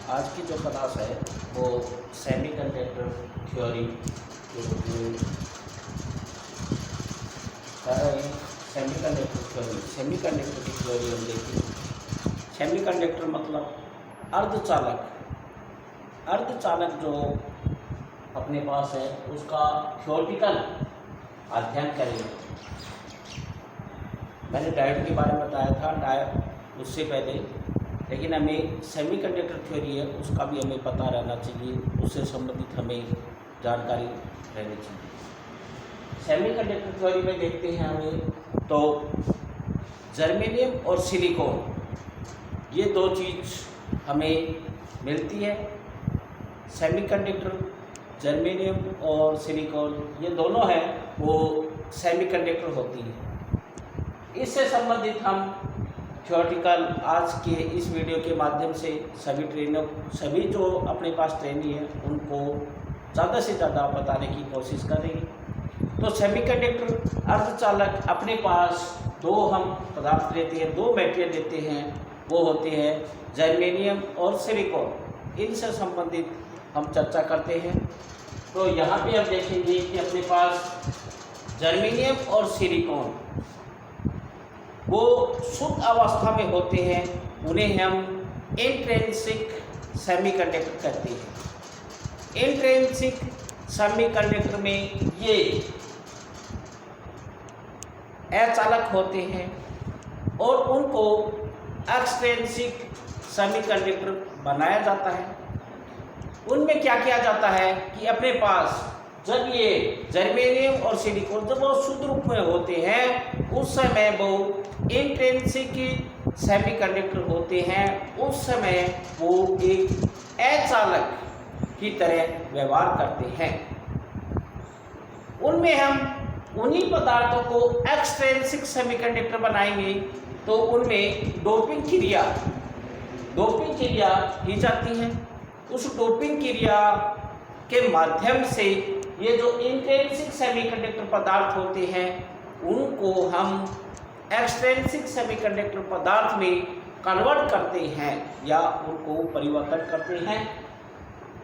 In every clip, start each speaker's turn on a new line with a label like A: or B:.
A: आज की जो क्लास है वो सेमीकंडक्टर थ्योरी के रूप में कर रहे हैं। सेमीकंडक्टर की थ्योरी हम देखें। सेमीकंडक्टर मतलब अर्धचालक जो अपने पास है उसका थ्योरेटिकल अध्ययन करेंगे। मैंने डायोड के बारे में बताया था, डायोड उससे पहले, लेकिन हमें सेमीकंडक्टर थ्योरी है उसका भी हमें पता रहना चाहिए, उससे संबंधित हमें जानकारी रहनी चाहिए। सेमीकंडक्टर थ्योरी में देखते हैं हमें तो जर्मेनियम और सिलिकॉन ये दो चीज़ हमें मिलती है। सेमीकंडक्टर जर्मेनियम और सिलिकॉन ये दोनों हैं वो सेमीकंडक्टर होती है। इससे संबंधित हम थ्योरेटिकल आज के इस वीडियो के माध्यम से सभी जो अपने पास ट्रेनी है उनको ज़्यादा से ज़्यादा बताने की कोशिश करेंगे। तो सेमीकंडक्टर अर्धचालक अपने पास दो हम पदार्थ लेते हैं, दो मटेरियल लेते हैं, वो होते हैं जर्मेनियम और सिलिकॉन। इनसे संबंधित हम चर्चा करते हैं। तो यहाँ पे हम देखेंगे कि अपने पास जर्मेनियम और सिलिकॉन वो शुद्ध अवस्था में होते हैं, उन्हें हम इंट्रिंसिक सेमीकंडक्टर कहते हैं। इंट्रिंसिक सेमीकंडक्टर में ये अचालक होते हैं और उनको एक्सट्रिंसिक सेमीकंडक्टर बनाया जाता है। उनमें क्या किया जाता है कि अपने पास जब ये जर्मेनियम और सिलिकॉन जब वो शुद्ध रूप में होते हैं उस समय वो इंट्रिंसिक सेमीकंडक्टर होते हैं, उस समय वो एक अचालक की तरह व्यवहार करते हैं। उनमें हम उन्हीं पदार्थों को एक्सट्रिंसिक सेमीकंडक्टर बनाएंगे तो उनमें डोपिंग क्रिया की जाती है। उस डोपिंग क्रिया के माध्यम से ये जो इंट्रिंसिक सेमीकंडक्टर पदार्थ होते हैं उनको हम एक्सट्रिंसिक सेमीकंडक्टर पदार्थ में कन्वर्ट करते हैं या उनको परिवर्तन करते हैं।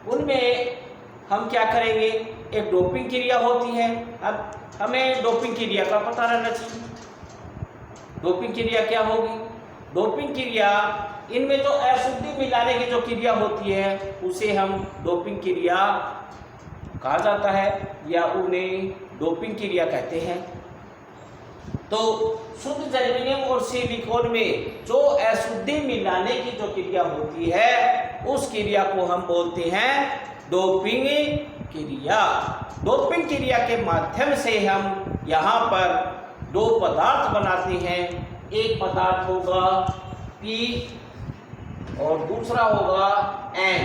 A: उनमें हम क्या करेंगे, एक डोपिंग क्रिया होती है। अब हमें डोपिंग क्रिया का पता रहना चाहिए। डोपिंग क्रिया क्या होगी? डोपिंग क्रिया इनमें जो अशुद्धि मिलाने की जो क्रिया होती है उसे हम डोपिंग क्रिया कहा जाता है या उन्हें डोपिंग क्रिया कहते हैं। तो शुद्ध जर्मेनियम और सिलिकॉन में जो अशुद्धि मिलाने की जो क्रिया होती है उस क्रिया को हम बोलते हैं डोपिंग क्रिया। डोपिंग क्रिया के माध्यम से हम यहाँ पर दो पदार्थ बनाते हैं। एक पदार्थ होगा P और दूसरा होगा N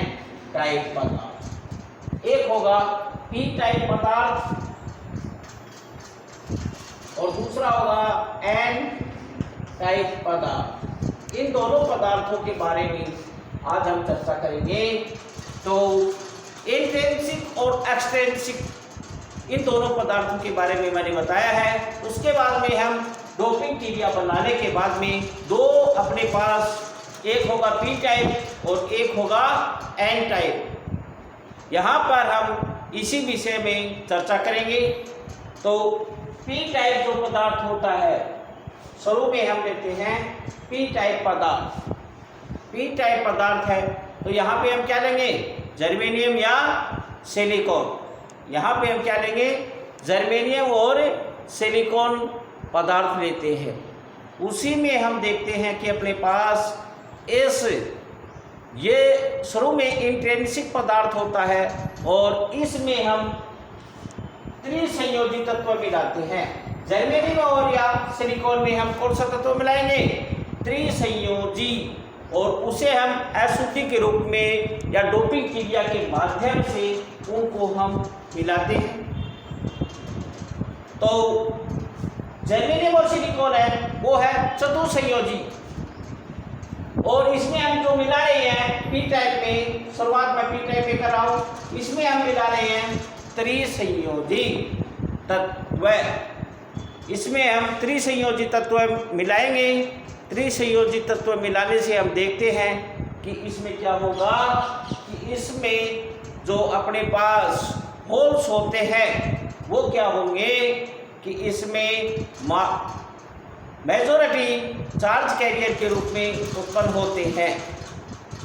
A: टाइप पदार्थ। एक होगा P टाइप पदार्थ और दूसरा होगा N टाइप पदार्थ। इन दोनों पदार्थों के बारे में आज हम चर्चा करेंगे। तो इंट्रिंसिक और एक्सट्रिंसिक इन दोनों पदार्थों के बारे में मैंने बताया है। उसके बाद में हम डोपिंग क्रिया बनाने के बाद में दो अपने पास, एक होगा P टाइप और एक होगा N टाइप। यहाँ पर हम इसी विषय में चर्चा करेंगे। तो P टाइप जो पदार्थ होता है, शुरू में हम लेते हैं P टाइप पदार्थ। P टाइप पदार्थ है तो यहाँ पे हम क्या लेंगे, जर्मेनियम या सिलिकॉन। यहाँ पे हम क्या लेंगे, जर्मेनियम और सिलिकॉन पदार्थ लेते हैं। उसी में हम देखते हैं कि अपने पास ये शुरू में इंट्रिंसिक पदार्थ होता है और इसमें हम त्रिसंयोजी तत्व मिलाते हैं। जर्मेनियम और या सिलिकॉन में हम कौन सा तत्व मिलाएंगे, त्रिसंयोजी, और उसे हम अशुद्धि के रूप में या डोपिंग क्रिया के माध्यम से उनको हम मिलाते हैं। तो जर्मेनियम और सिलिकॉन है वो है चतुसंयोजी और इसमें हम जो मिला रहे हैं P टाइप में, शुरुआत में P टाइप में कर रहा हूँ, इसमें हम मिला रहे हैं त्रिसंयोजी तत्व। इसमें हम त्रिसंयोजी तत्व मिलाएंगे। त्रिसंयोजी तत्व मिलाने से हम देखते हैं कि इसमें क्या होगा कि इसमें जो अपने पास होल्स होते हैं वो क्या होंगे कि इसमें मेजॉरिटी चार्ज कैरियर के रूप में उत्पन्न होते हैं।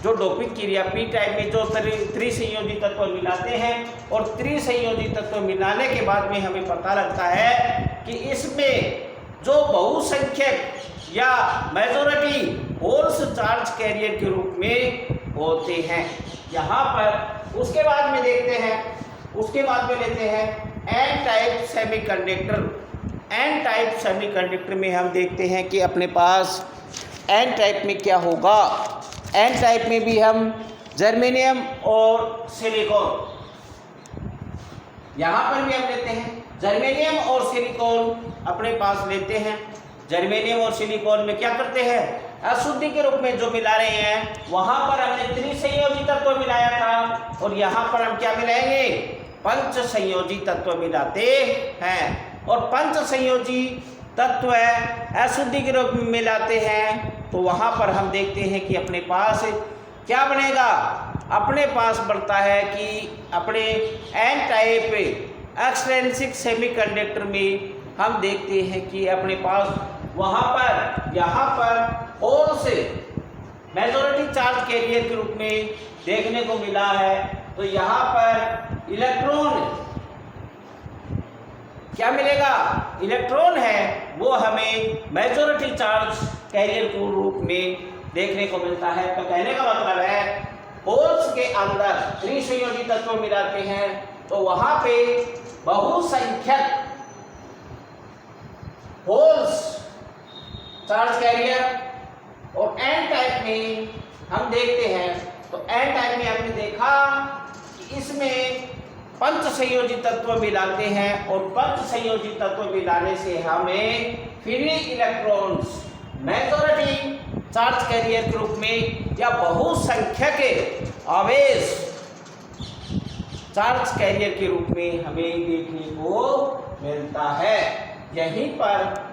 A: जो डोपिंग क्रिया पी टाइप में जो त्रिसंयोजी तत्व मिलाते हैं और त्रिसंयोजी तत्व मिलाने के बाद में हमें पता लगता है कि इसमें जो बहुसंख्यक या मेजॉरिटी होल्स चार्ज कैरियर के रूप में होते हैं। यहाँ पर उसके बाद में देखते हैं, उसके बाद में लेते हैं N type semiconductor. N type semiconductor में हम देखते हैं कि अपने पास एन टाइप में क्या होगा। एन टाइप में भी हम जर्मेनियम और सिलिकॉन, यहाँ पर भी हम लेते हैं जर्मेनियम और सिलिकॉन अपने पास लेते हैं। जर्मेनियम और सिलिकॉन में क्या करते हैं, अशुद्धि के रूप में जो मिला रहे हैं, वहाँ पर हमने त्रिसंयोजी तत्व मिलाया था और यहाँ पर हम क्या मिलाएंगे, पंच संयोजी तत्व मिलाते हैं। और पंच संयोजी तत्व अशुद्धि के रूप में मिलाते हैं तो वहाँ पर हम देखते हैं कि अपने पास क्या बनेगा, अपने पास बढ़ता है कि अपने एन टाइप एक्सट्रिंसिक सेमीकंडक्टर में हम देखते हैं कि अपने पास वहाँ पर यहाँ पर होल्स मेजॉरिटी चार्ज कैरियर के रूप में देखने को मिला है। तो यहाँ पर इलेक्ट्रॉन क्या मिलेगा, इलेक्ट्रॉन है वो हमें मेजॉरिटी चार्ज कैरियर के रूप में देखने को मिलता है। तो कहने का मतलब है होल्स के अंदर त्रिसंयोजी तत्व मिलाते हैं तो वहां पे बहुसंख्यक होल्स चार्ज कैरियर। और एन टाइप में हम देखते हैं तो एन टाइप में हमने देखा कि इसमें पंच संयोजी तत्व मिलाते हैं और पंच संयोजी तत्व मिलाने से हमें free electrons majority charge carrier के रूप में या बहुसंख्यक आवेश चार्ज कैरियर के रूप में हमें देखने को मिलता है। यहीं पर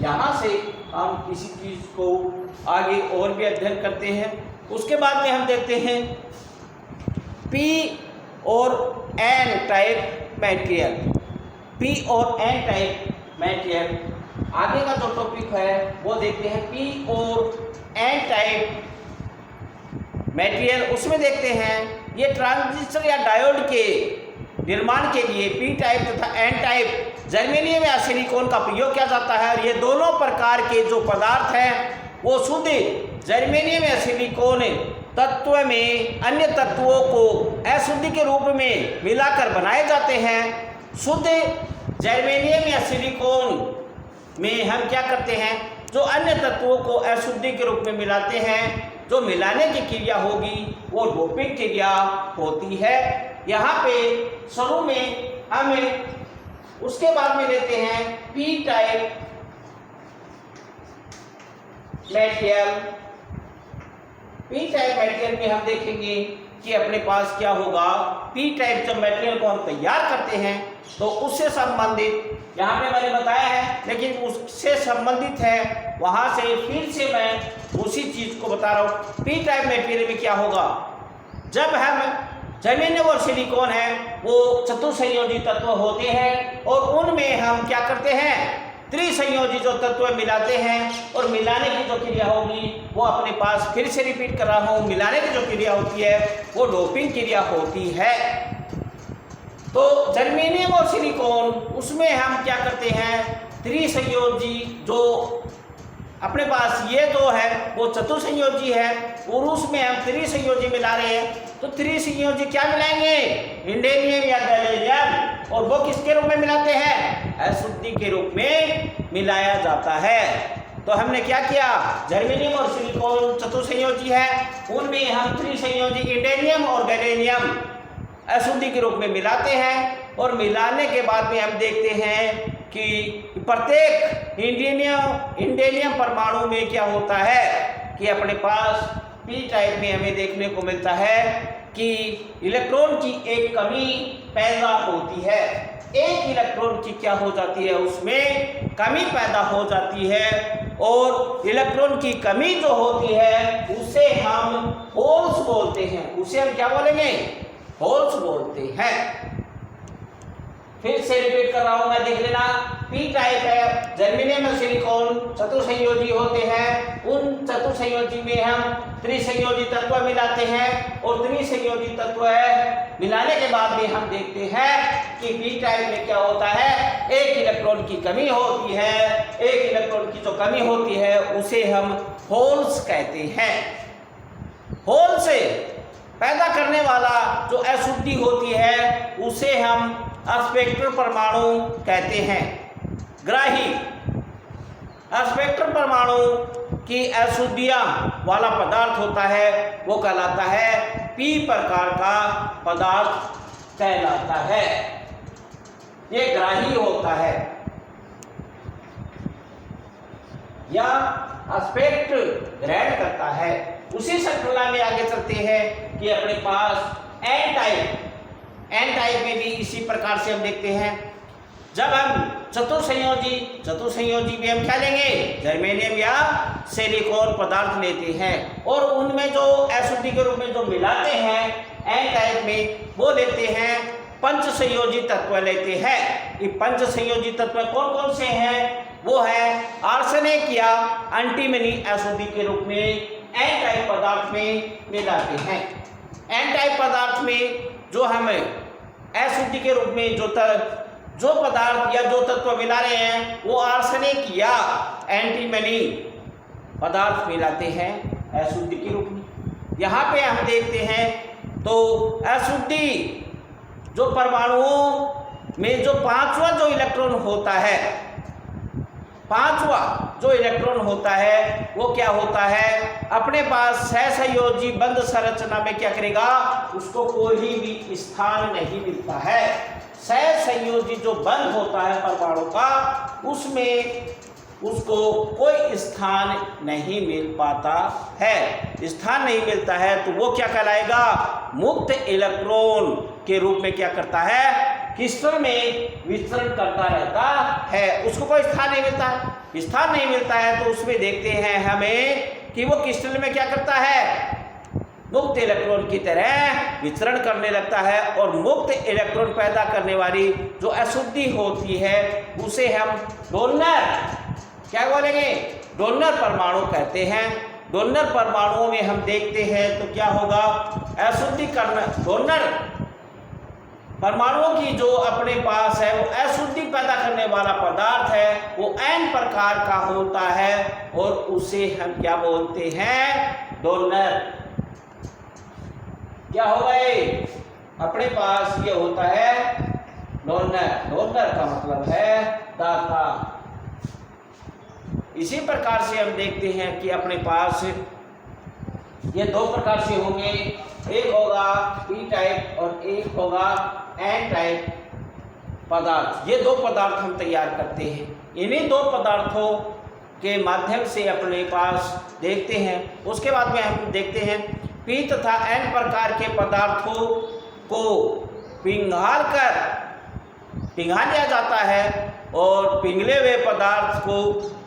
A: यहाँ से हम किसी चीज को आगे और भी अध्ययन करते हैं। उसके बाद में हम देखते हैं पी और एन टाइप मटेरियल। पी और एन टाइप मटेरियल आगे का जो टॉपिक है वो देखते हैं पी और एन टाइप मटेरियल। उसमें देखते हैं ये ट्रांजिस्टर या डायोड के निर्माण के लिए पी टाइप तथा एन टाइप जर्मेनियम या सिलिकॉन का प्रयोग किया जाता है। और ये दोनों प्रकार के जो पदार्थ हैं वो शुद्ध जर्मेनियम या सिलिकॉन तत्व में अन्य तत्वों को अशुद्धि के रूप में मिलाकर बनाए जाते हैं। शुद्ध जर्मेनियम या सिलिकॉन में हम क्या करते हैं, जो अन्य तत्वों को अशुद्धि के रूप में मिलाते हैं, जो मिलाने की क्रिया होगी वो डोपिंग क्रिया होती है। यहाँ पे शुरू में हमें उसके बाद में लेते हैं P type material. P type material में हम देखेंगे कि अपने पास क्या होगा, पी टाइप जब मटेरियल को हम तैयार करते हैं तो उससे संबंधित यहाँ पे मैंने बताया है, लेकिन उससे संबंधित है वहाँ से फिर से मैं उसी चीज को बता रहा हूँ। पी टाइप मटेरियल में क्या होगा, जब हम जर्मेनियम और सिलिकॉन है वो चतुसंयोजी तत्व होते हैं और उनमें हम क्या करते हैं, त्रिसंयोजी जो तत्व मिलाते हैं और मिलाने की जो क्रिया होगी वो अपने पास फिर से रिपीट कर रहा हूँ, मिलाने की जो क्रिया होती है वो डोपिंग क्रिया होती है। तो जर्मेनियम और सिलिकॉन उसमें हम क्या करते हैं, त्रिसंयोजी जो अपने पास ये दो है वो चतुसंयोजी है और उसमें हम त्रिसंयोजी मिला रहे हैं। तो त्रिसंयोजी क्या मिलाएंगे, इंडेनियम या गैलेनियम, और वो किसके रूप में मिलाते हैं, अशुद्धि के रूप में मिलाया जाता है। तो हमने क्या किया, जर्मेनियम और सिलिकॉन चतुसंयोजी है, उनमें हम त्रिसंयोजी इंडेनियम और गैलेनियम अशुद्धि के रूप में मिलाते हैं। और मिलाने के बाद में हम देखते हैं कि प्रत्येक इंडेनियम परमाणु में क्या होता है कि अपने पास पी टाइप में हमें देखने को मिलता है कि इलेक्ट्रॉन की एक कमी पैदा होती है। एक इलेक्ट्रॉन की क्या हो जाती है, उसमें कमी पैदा हो जाती है। और इलेक्ट्रॉन की कमी जो होती है उसे हम होल्स बोलते हैं। उसे हम क्या बोलेंगे? होल्स बोलते हैं। फिर से रिपीट कर रहा हूं मैं, देख लेना। पी टाइप है, जर्मेनियम और सिलिकॉन चतुसंयोजी होते हैं। उन चतुसंयोजी में हम त्रिसंयोजी तत्व मिलाते हैं और त्रिसंयोजी तत्व मिलाने के बाद में हम देखते हैं कि पी टाइप में क्या होता है, एक इलेक्ट्रॉन की कमी होती है। एक इलेक्ट्रॉन की जो कमी होती है उसे हम होल्स कहते हैं। होल से पैदा करने वाला जो अशुद्धि होती है उसे हम स्पेक्ट्रल परमाणु कहते हैं। ग्राही स्पेक्ट्रल परमाणु की अशुद्धियां वाला पदार्थ होता है वो कहलाता है पी प्रकार का पदार्थ कहलाता है। ये ग्राही होता है या स्पेक्ट ग्रहण करता है। उसी श्रृंखला में आगे चलते हैं कि अपने पास एन टाइप में भी इसी प्रकार से हम देखते हैं। जब हम चतुसंयोजी में हम क्या लेंगे, जर्मेनियम या सिलिकॉन पदार्थ लेते हैं और उनमें जो अशुद्धि के रूप में जो मिलाते हैं एन टाइप में वो लेते हैं पंच संयोजी तत्व लेते हैं। ये पंच संयोजी तत्व कौन कौन से हैं? वो है आर्सेनिक या एंटीमनी अशुद्धि के रूप में एन टाइप पदार्थ में मिलाते हैं। एन टाइप पदार्थ में जो हम अशुद्धि के रूप में जो पदार्थ या जो तत्व मिला रहे हैं वो आर्सेनिक या एंटीमनी पदार्थ मिलाते हैं अशुद्धि के रूप में। यहाँ पे हम देखते हैं तो अशुद्धि जो परमाणुओं में जो पांचवा जो इलेक्ट्रॉन होता है, पांचवा जो इलेक्ट्रॉन होता है वो क्या होता है, अपने पास सहसंयोजी बंध संरचना में क्या करेगा, उसको कोई भी स्थान नहीं मिलता है। सहसंयोजी जो बंध होता है परमाणु का उसमें उसको कोई स्थान नहीं मिल पाता है। स्थान नहीं मिलता है तो वो क्या कहलाएगा, मुक्त इलेक्ट्रॉन के रूप में क्या करता है, क्रिस्टल में विचरण करता रहता है। उसको कोई स्थान नहीं मिलता है। स्थान नहीं मिलता है तो उसमें देखते हैं हमें कि वो क्रिस्टल में क्या करता है, मुक्त इलेक्ट्रॉन की तरह विचरण करने लगता है और मुक्त इलेक्ट्रॉन पैदा करने वाली जो अशुद्धि होती है उसे हम डोनर क्या बोलेंगे, डोनर परमाणु कहते हैं। डोनर परमाणुओं में हम देखते हैं तो क्या होगा, अशुद्धि करना, डोनर परमाणुओं की जो अपने पास है वो अशुद्धि पैदा करने वाला पदार्थ है वो एन प्रकार का होता है और उसे हम क्या बोलते हैं, डोनर। क्या होगा ये, अपने पास ये होता है डोनर। डोनर का मतलब है दाता। इसी प्रकार से हम देखते हैं कि अपने पास ये दो प्रकार से होंगे, एक होगा पी टाइप और एक होगा एन टाइप पदार्थ। ये दो पदार्थ हम तैयार करते हैं। इन्हीं दो पदार्थों के माध्यम से अपने पास देखते हैं। उसके बाद में हम देखते हैं पी तथा एन प्रकार के पदार्थों को पिघला लिया जाता है और पिघले हुए पदार्थ को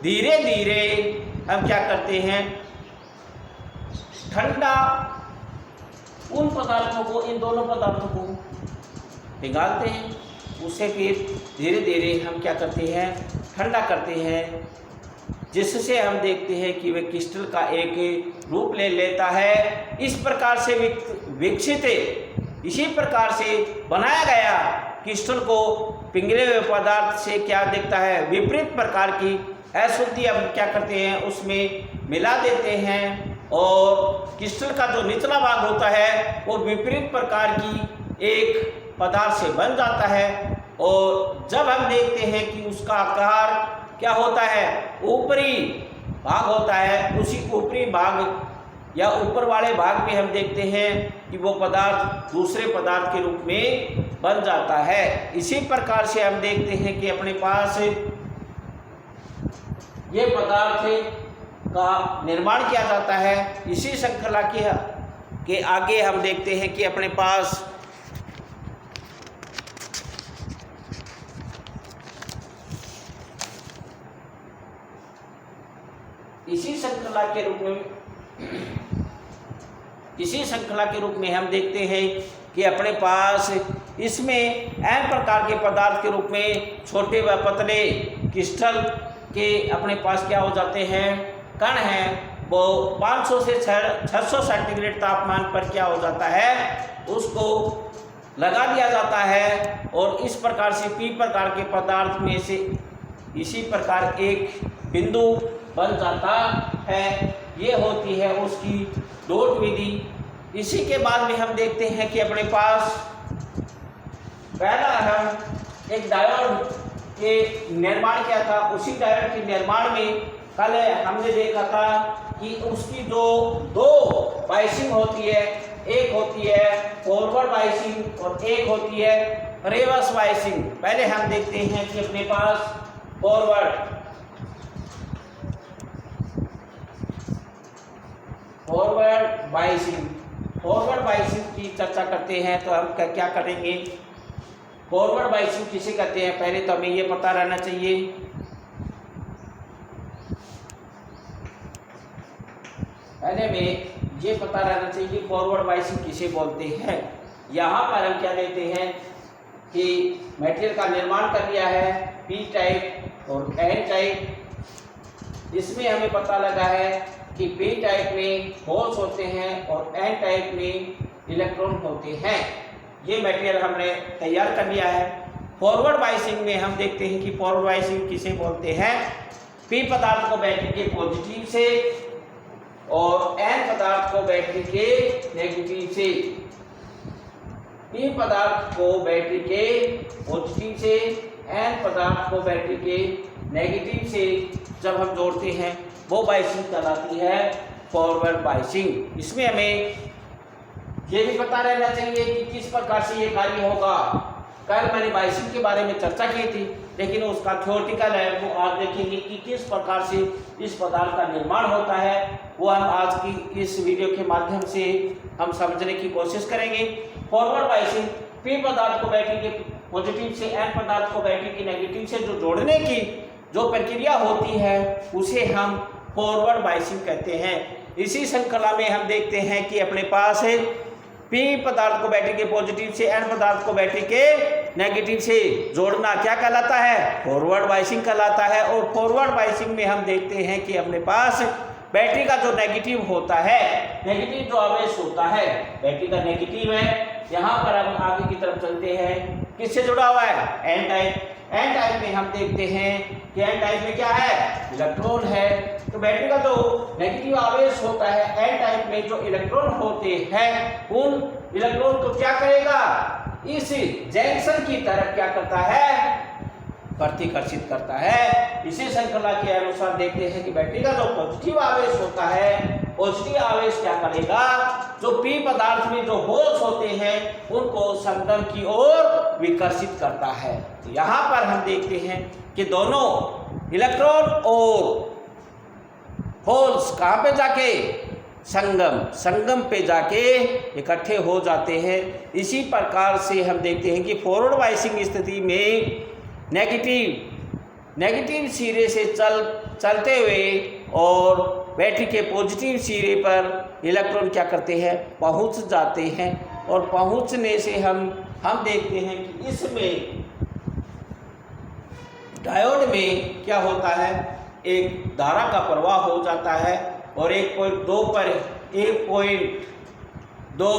A: धीरे धीरे हम क्या करते हैं, ठंडा, उन पदार्थों को, इन दोनों पदार्थों को पिघालते हैं। उसे फिर धीरे धीरे हम क्या करते हैं, ठंडा करते हैं, जिससे हम देखते हैं कि वह क्रिस्टल का एक रूप ले लेता है। इस प्रकार से विकसित, इसी प्रकार से बनाया गया क्रिस्टल को पिघले हुए पदार्थ से क्या दिखता है, विपरीत प्रकार की अशुद्धि हम क्या करते हैं उसमें मिला देते हैं और क्रिस्टल का जो निचला भाग होता है वो विपरीत प्रकार की एक पदार्थ से बन जाता है। और जब हम देखते हैं कि उसका आकार क्या होता है, ऊपरी भाग होता है, उसी ऊपरी भाग या ऊपर वाले भाग में हम देखते हैं कि वो पदार्थ दूसरे पदार्थ के रूप में बन जाता है। इसी प्रकार से हम देखते हैं कि अपने पास ये पदार्थ का निर्माण किया जाता है। इसी श्रृंखला के आगे हम देखते हैं कि अपने पास इसी श्रृंखला के रूप में हम देखते हैं कि अपने पास इसमें n प्रकार के पदार्थ के रूप में छोटे व पतले क्रिस्टल के अपने पास क्या हो जाते हैं, कण हैं, वो 500 से 600 सेंटीग्रेड तापमान पर क्या हो जाता है, उसको लगा दिया जाता है और इस प्रकार से p प्रकार के पदार्थ में से इसी प्रकार एक बिंदु बन जाता है। ये होती है उसकी डॉट विधि। इसी के बाद में हम देखते हैं कि अपने पास पहला हम एक डायोड के निर्माण किया था। उसी डायोड के निर्माण में कल हमने देखा था कि उसकी जो दो बाइसिंग होती है, एक होती है फॉरवर्ड बाइसिंग और एक होती है रिवर्स बाइसिंग। पहले हम देखते हैं कि अपने पास फॉरवर्ड बाइसिंग की चर्चा करते हैं तो हम क्या करेंगे। फॉरवर्ड बाइसिंग किसे कहते हैं, पहले तो हमें ये पता रहना चाहिए। पहले में ये पता रहना चाहिए कि फॉरवर्ड बाइसिंग किसे बोलते हैं। यहाँ पर हम क्या लेते हैं कि मटेरियल का निर्माण कर लिया है पी टाइप और एन टाइप। इसमें हमें पता लगा है कि पी टाइप में होल्स होते हैं और एन टाइप में इलेक्ट्रॉन होते हैं। ये मटेरियल हमने तैयार कर लिया है। फॉरवर्ड बाइसिंग में हम देखते हैं कि फॉरवर्ड बाइसिंग किसे बोलते हैं, पी पदार्थ को बैटरी के पॉजिटिव से और एन पदार्थ को बैटरी के नेगेटिव से। पी पदार्थ को बैटरी के पॉजिटिव से, एन पदार्थ को बैटरी के नेगेटिव से जब हम जोड़ते हैं वो बाइसिंग कहलाती है फॉरवर्ड बाइसिंग। इसमें हमें ये भी पता रहना चाहिए कि किस प्रकार से ये कार्य होगा। कल मैंने बाइसिंग के बारे में चर्चा की थी, लेकिन उसका थ्योरेटिकल है वो आज देखेंगे कि किस प्रकार से इस पदार्थ का निर्माण होता है। वो हम आज की इस वीडियो के माध्यम से हम समझने की कोशिश करेंगे। फॉरवर्ड बाइसिंग पी पदार्थ को बैटरी के पॉजिटिव से, एन पदार्थ को बैटरी के नेगेटिव से जो जोड़ने की जो प्रक्रिया होती है उसे हम फॉरवर्ड बाइसिंग कहते हैं। इसी श्रृंखला में हम देखते हैं कि अपने पास पी पदार्थ को बैटरी के पॉजिटिव से, एन पदार्थ को बैटरी के नेगेटिव से जोड़ना क्या कहलाता है, फॉरवर्ड बाइसिंग कहलाता है। और फॉरवर्ड बाइसिंग में हम देखते हैं कि अपने पास बैटरी का जो नेगेटिव होता है, नेगेटिव जो आवेश होता है, बैटरी का नेगेटिव है। यहाँ पर हम आगे की तरफ चलते हैं, किससे जुड़ा हुआ है, एन टाइप। एन टाइप में हम देखते हैं कि एन टाइप में क्या है, इलेक्ट्रॉन है। तो बैटरी का जो नेगेटिव आवेश होता है, एन टाइप में जो इलेक्ट्रॉन होते हैं, उन इलेक्ट्रॉन को क्या करेगा, इस जंक्शन की तरफ क्या करता है, प्रतिकर्षित करता है। इसी श्रृंखला के अनुसार देखते हैं कि बैटरी का जो पॉजिटिव आवेश होता है, पॉजिटिव आवेश क्या करेगा, जो पी पदार्थ में जो होल्स होते हैं उनको संगम की ओर विकर्षित करता है। तो यहाँ पर हम देखते हैं कि दोनों इलेक्ट्रॉन और होल्स कहाँ पे जाके, संगम पे जाके इकट्ठे हो जाते हैं। इसी प्रकार से हम देखते हैं कि फॉरवर्ड बाइसिंग स्थिति में नेगेटिव सिरे से चलते हुए और बैटरी के पॉजिटिव सिरे पर इलेक्ट्रॉन क्या करते हैं, पहुंच जाते हैं। और पहुंचने से हम देखते हैं कि इसमें डायोड में क्या होता है, एक धारा का प्रवाह हो जाता है और 1.2 पर 1.2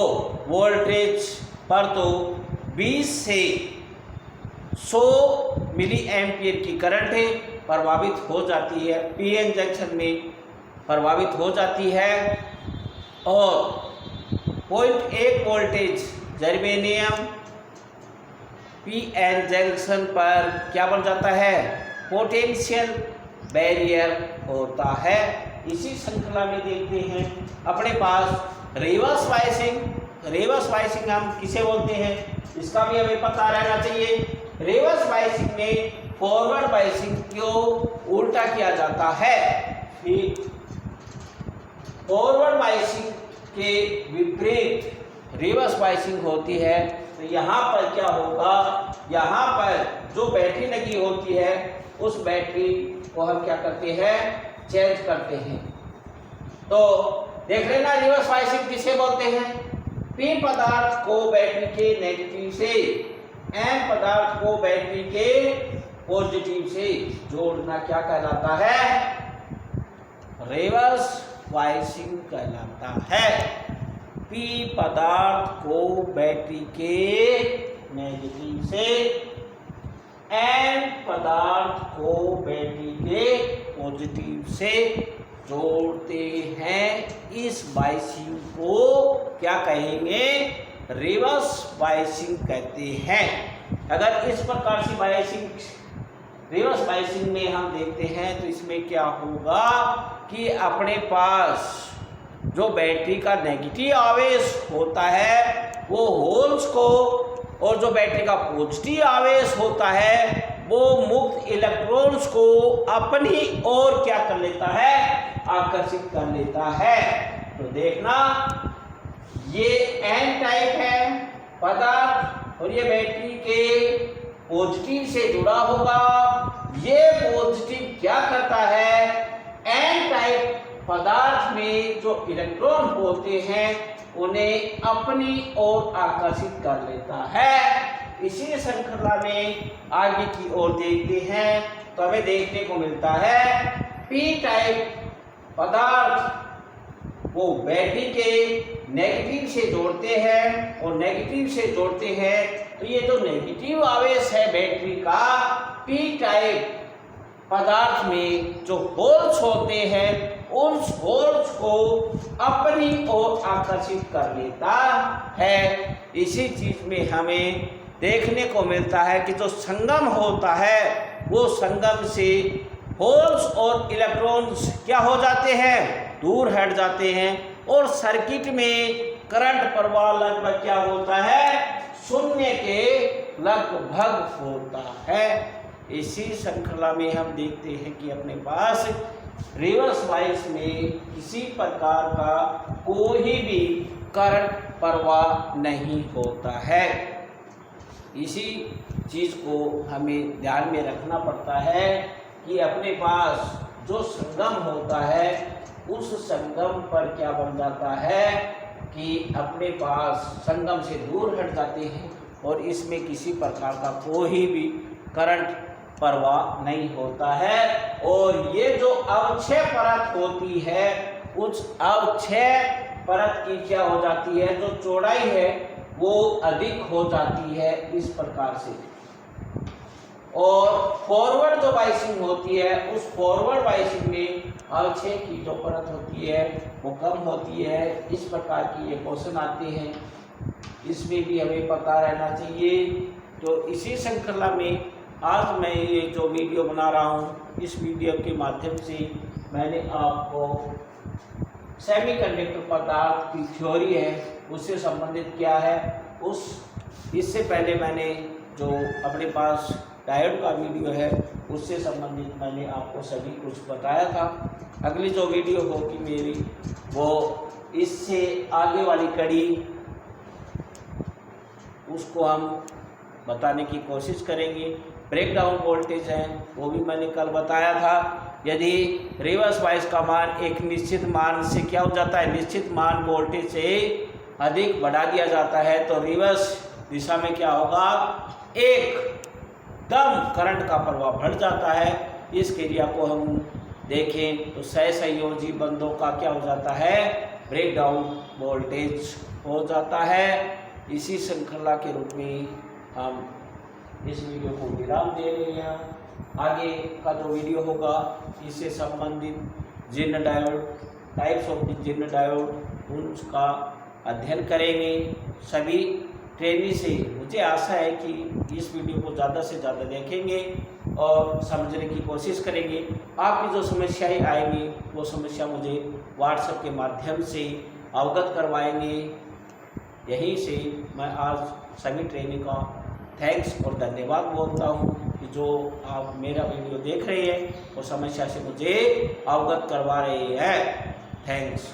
A: वोल्टेज पर तो 20 से 100 मिली एम्पियर की करंट प्रभावित हो जाती है, पीएन जंक्शन में प्रभावित हो जाती है। और 0.1 वोल्टेज जर्मेनियम पीएन जंक्शन पर क्या बन जाता है, पोटेंशियल बैरियर होता है। इसी श्रृंखला में देखते हैं अपने पास रिवर्स बाइसिंग हम किसे बोलते हैं, इसका भी हमें पता रहना चाहिए। रिवर्स बाइसिंग में फॉरवर्ड बाइसिंग को उल्टा किया जाता है। फॉरवर्ड बाइसिंग के विपरीत रिवर्स बाइसिंग होती है। तो यहाँ पर क्या होगा, यहाँ पर जो बैटरी लगी होती है उस बैटरी को हम क्या करते हैं, चेंज करते हैं। तो देख लेना रिवर्स बायसिंग किसे बोलते हैं। पी पदार्थ को बैटरी के नेगेटिव से एन पदार्थ को बैटरी के पॉजिटिव से जोड़ना क्या कहलाता है, रिवर्स बायसिंग कहलाता है। पी पदार्थ को बैटरी के नेगेटिव से एन पदार्थ को बैटरी के पॉजिटिव से जोड़ते हैं, इस बायसिंग को क्या कहेंगे, रिवर्स बायसिंग कहते हैं। अगर इस प्रकार से बायसिंग रिवर्स बायसिंग में हम देखते हैं तो इसमें क्या होगा कि अपने पास जो बैटरी का नेगेटिव आवेश होता है वो होल्स को, और जो बैटरी का पॉजिटिव आवेश होता है वो मुक्त इलेक्ट्रॉन्स को अपनी ओर क्या कर लेता है, आकर्षित कर लेता है। तो देखना ये एन टाइप है पदार्थ और ये बैटरी के पॉजिटिव से जुड़ा होगा। ये पॉजिटिव क्या करता है, एन टाइप पदार्थ में जो इलेक्ट्रॉन होते हैं उन्हें अपनी ओर आकर्षित कर लेता है। इसी श्रृंखला में आगे की ओर देखते हैं तो हमें देखने को मिलता है पी टाइप पदार्थ वो बैटरी के नेगेटिव से जोड़ते हैं, और नेगेटिव से जोड़ते हैं तो ये जो नेगेटिव आवेश है बैटरी का पी टाइप पदार्थ में जो होल्स होते हैं उन होल्स को अपनी ओर आकर्षित कर लेता है। इसी चीज में हमें देखने को मिलता है कि जो संगम होता है वो संगम से होल्स और इलेक्ट्रॉन्स क्या हो जाते हैं, दूर हट जाते हैं, और सर्किट में करंट प्रवाह लगभग क्या होता है, शून्य के लगभग होता है। इसी श्रृंखला में हम देखते हैं कि अपने पास रिवर्स बायस में किसी प्रकार का कोई भी करंट प्रवाह नहीं होता है। इसी चीज़ को हमें ध्यान में रखना पड़ता है कि अपने पास जो संगम होता है उस संगम पर क्या बन जाता है कि अपने पास संगम से दूर हट जाते हैं और इसमें किसी प्रकार का कोई भी करंट प्रवाह नहीं होता है। और ये जो अवक्षय परत होती है उस अवक्षय परत की क्या हो जाती है, जो चौड़ाई है वो अधिक हो जाती है इस प्रकार से। और फॉरवर्ड जो बायसिंग होती है उस फॉरवर्ड बायसिंग में अवक्षय की जो परत होती है वो कम होती है। इस प्रकार की ये क्वेश्चन आते हैं, इसमें भी हमें पता रहना चाहिए। तो इसी श्रृंखला में आज मैं ये जो वीडियो बना रहा हूँ, इस वीडियो के माध्यम से मैंने आपको सेमीकंडक्टर पदार्थ की थ्योरी है उससे संबंधित क्या है, इससे पहले मैंने जो अपने पास डायोड का वीडियो है उससे संबंधित मैंने आपको सभी कुछ बताया था। अगली जो वीडियो होगी मेरी वो इससे आगे वाली कड़ी, उसको हम बताने की कोशिश करेंगे। ब्रेकडाउन वोल्टेज है वो भी मैंने कल बताया था। यदि रिवर्स बायस का मान एक निश्चित मान से क्या हो जाता है, निश्चित मान वोल्टेज से अधिक बढ़ा दिया जाता है तो रिवर्स दिशा में क्या होगा, एकदम करंट का प्रवाह बढ़ जाता है। इस क्रिया को हम देखें तो सहसंयोजी बंधों का क्या हो जाता है, ब्रेकडाउन वोल्टेज हो जाता है। इसी श्रृंखला के रूप में हम इस वीडियो को विराम दे रहे हैं। आगे का जो वीडियो होगा इससे संबंधित zener diode, types of zener diode, उनका अध्ययन करेंगे। सभी ट्रेनी से मुझे आशा है कि इस वीडियो को ज़्यादा से ज़्यादा देखेंगे और समझने की कोशिश करेंगे। आपकी जो समस्याएं आएंगी वो समस्या मुझे व्हाट्सएप के माध्यम से अवगत करवाएंगे। यहीं से मैं आज सभी ट्रेनी का थैंक्स और धन्यवाद बोलता हूँ कि जो आप मेरा वीडियो देख रहे हैं वो समस्या से मुझे अवगत करवा रहे हैं। थैंक्स।